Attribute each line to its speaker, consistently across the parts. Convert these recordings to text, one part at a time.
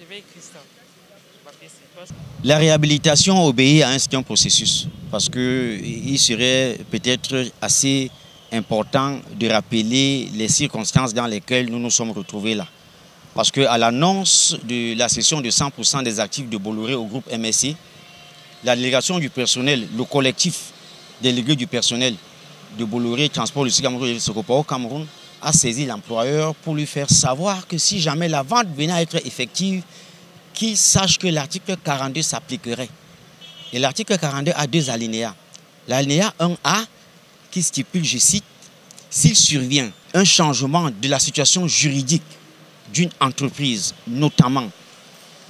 Speaker 1: Je vais écrire ça.
Speaker 2: La réhabilitation obéit à un certain processus parce qu'il serait peut-être assez important de rappeler les circonstances dans lesquelles nous nous sommes retrouvés là. Parce qu'à l'annonce de la cession de 100% des actifs de Bolloré au groupe MSC, la délégation du personnel, le collectif délégué du personnel de Bolloré Transport du Cameroun et de au Cameroun a saisi l'employeur pour lui faire savoir que si jamais la vente venait à être effective, qu'il sache que l'article 42 s'appliquerait. Et l'article 42 a deux alinéas. L'alinéa 1A qui stipule, je cite, « S'il survient un changement de la situation juridique d'une entreprise, notamment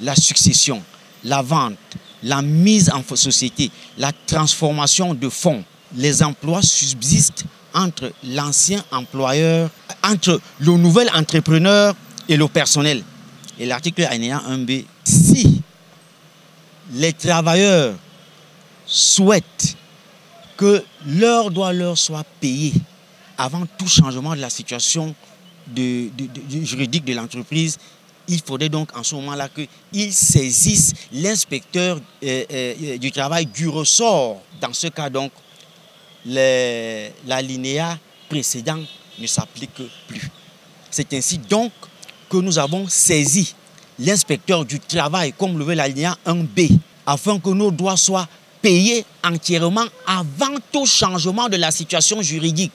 Speaker 2: la succession, la vente, la mise en société, la transformation de fonds, les emplois subsistent entre l'ancien employeur, entre le nouvel entrepreneur et le personnel. » Et l'article alinéa 1B, si les travailleurs souhaitent que leur droit leur soit payé avant tout changement de la situation juridique de l'entreprise, il faudrait donc en ce moment-là qu'ils saisissent l'inspecteur du travail du ressort. Dans ce cas donc, l'alinéa précédent ne s'applique plus. C'est ainsi donc que nous avons saisi l'inspecteur du travail, comme le veut l'alinéa 1B, afin que nos droits soient payés entièrement avant tout changement de la situation juridique.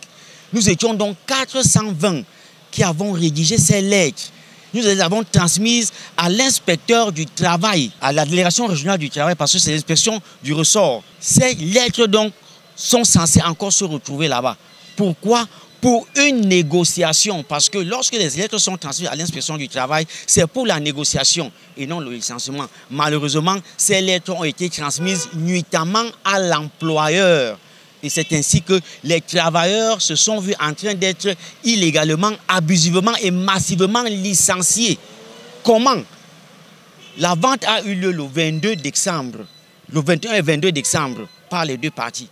Speaker 2: Nous étions donc 420 qui avons rédigé ces lettres. Nous les avons transmises à l'inspecteur du travail, à la délégation régionale du travail, parce que c'est l'inspection du ressort. Ces lettres donc sont censées encore se retrouver là-bas. Pourquoi ? Pour une négociation, parce que lorsque les lettres sont transmises à l'inspection du travail, c'est pour la négociation et non le licenciement. Malheureusement, ces lettres ont été transmises nuitamment à l'employeur. Et c'est ainsi que les travailleurs se sont vus en train d'être illégalement, abusivement et massivement licenciés. Comment? La vente a eu lieu le 22 décembre, le 21 et 22 décembre, par les deux parties.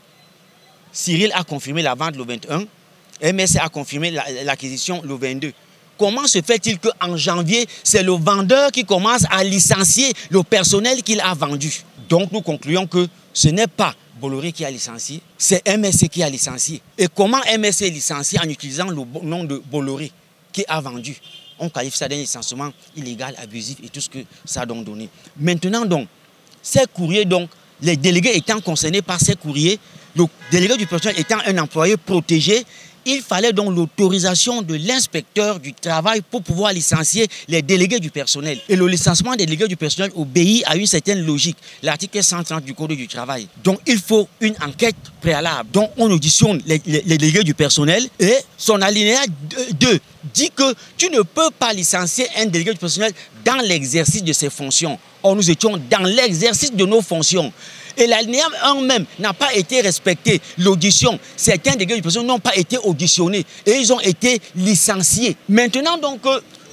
Speaker 2: Cyril a confirmé la vente le 21. MSC a confirmé l'acquisition le 22. Comment se fait-il qu'en janvier, c'est le vendeur qui commence à licencier le personnel qu'il a vendu? Donc nous concluons que ce n'est pas Bolloré qui a licencié, c'est MSC qui a licencié. Et comment MSC est licencié en utilisant le nom de Bolloré qui a vendu? On qualifie ça d'un licenciement illégal, abusif et tout ce que ça a donc donné. Maintenant donc, ces courriers donc, les délégués étant concernés par ces courriers, le délégué du personnel étant un employé protégé, il fallait donc l'autorisation de l'inspecteur du travail pour pouvoir licencier les délégués du personnel. Et le licenciement des délégués du personnel obéit à une certaine logique, l'article 130 du Code du travail. Donc il faut une enquête préalable. Donc on auditionne les délégués du personnel et son alinéa 2 dit que tu ne peux pas licencier un délégué du personnel dans l'exercice de ses fonctions. Or nous étions dans l'exercice de nos fonctions. Et l'alinéa 1 même n'a pas été respecté. L'audition, certains délégués du personnel n'ont pas été auditionnés et ils ont été licenciés. Maintenant donc,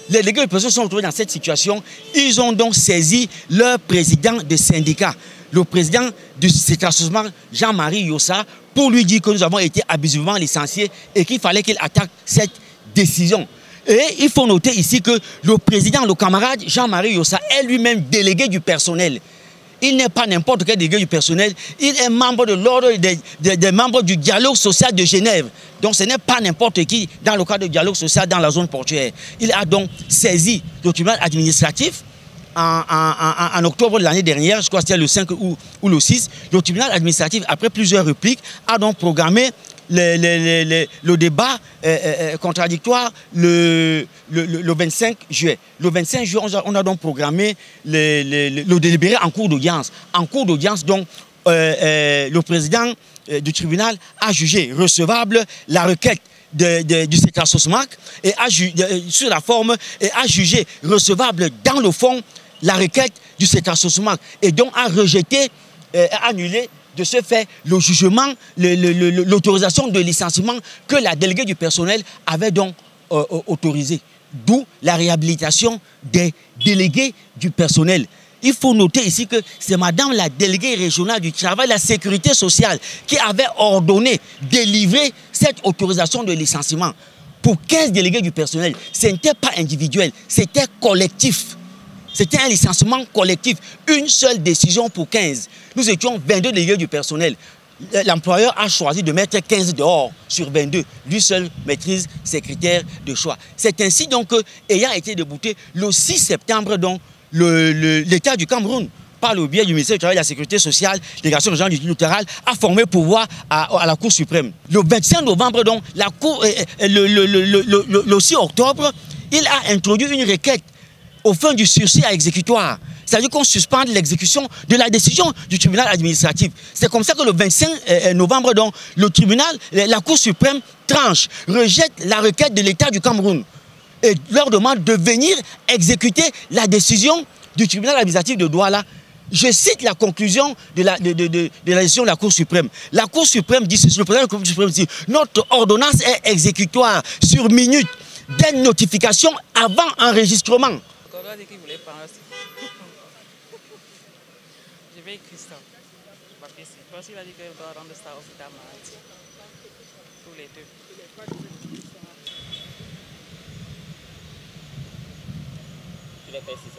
Speaker 2: les délégués du personnel sont retrouvés dans cette situation. Ils ont donc saisi leur président de syndicat, le président du Cétrasosman, Jean-Marie Yossa, pour lui dire que nous avons été abusivement licenciés et qu'il fallait qu'il attaque cette décision. Et il faut noter ici que le président, le camarade Jean-Marie Yossa, est lui-même délégué du personnel. Il n'est pas n'importe quel délégué du personnel, il est membre de l'ordre des membres du dialogue social de Genève. Donc ce n'est pas n'importe qui dans le cadre du dialogue social dans la zone portuaire. Il a donc saisi le tribunal administratif en octobre de l'année dernière, je crois que c'était le 5 ou le 6. Le tribunal administratif, après plusieurs répliques, a donc programmé le débat contradictoire le 25 juillet. Le 25 juillet, on a donc programmé le délibéré en cours d'audience. En cours d'audience, donc, le président du tribunal a jugé recevable la requête du Cétrasosmac et sur la forme et a jugé recevable dans le fond la requête du Cétrasosmac et donc a rejeté, annulé de ce fait le jugement, l'autorisation de licenciement que la déléguée du personnel avait donc autorisé. D'où la réhabilitation des délégués du personnel. il faut noter ici que c'est madame la déléguée régionale du travail, la sécurité sociale, qui avait ordonné délivrer cette autorisation de licenciement pour 15 délégués du personnel. Ce n'était pas individuel, c'était collectif. C'était un licenciement collectif, une seule décision pour 15. Nous étions 22 délégués du personnel. L'employeur a choisi de mettre 15 dehors sur 22. Lui seul maîtrise ses critères de choix. C'est ainsi donc que, ayant été débouté le 6 septembre, donc, l'État du Cameroun, par le biais du ministère du Travail et de la Sécurité sociale, délégation régionale du littoral, a formé pouvoir à la Cour suprême. Le 25 novembre, donc, le 6 octobre, il a introduit une requête au fin du sursis à exécutoire. C'est-à-dire qu'on suspende l'exécution de la décision du tribunal administratif. C'est comme ça que le 25 novembre, donc, le tribunal, la Cour suprême tranche, rejette la requête de l'État du Cameroun et leur demande de venir exécuter la décision du tribunal administratif de Douala. Je cite la conclusion de la décision de la Cour suprême. La Cour suprême dit, le président de la Cour suprême dit, notre ordonnance est exécutoire sur minute dès notification avant enregistrement.
Speaker 1: Je vais écrire ça. Parce qu'il a dit qu'il doit rendre ça au Fita mardi. Tous les deux.